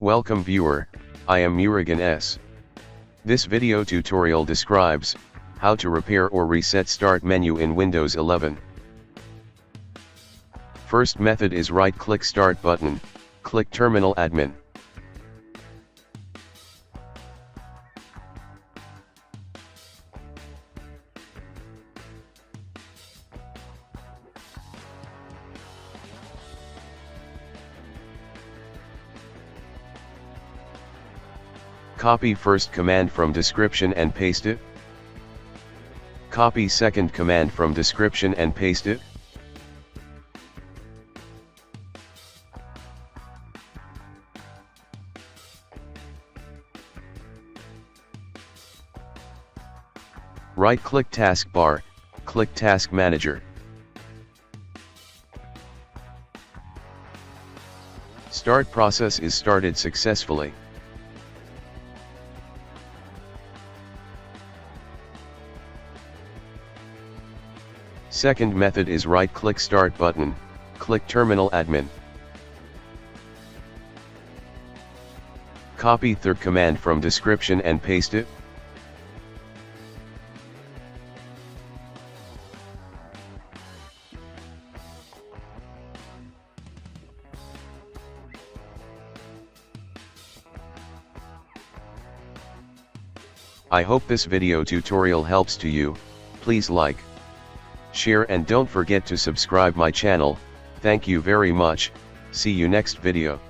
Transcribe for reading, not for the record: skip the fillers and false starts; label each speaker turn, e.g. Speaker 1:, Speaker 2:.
Speaker 1: Welcome viewer, I am Murugan S. This video tutorial describes how to repair or reset start menu in Windows 11. First method is right-click Start button, click Terminal Admin. Copy first command from description and paste it. Copy second command from description and paste it. Right-click Taskbar, click Task Manager. Start process is started successfully. Second method is right-click Start button, click Terminal Admin. Copy third command from description and paste it. I hope this video tutorial helps to you. Please like, share and don't forget to subscribe my channel. Thank you very much. See you next video.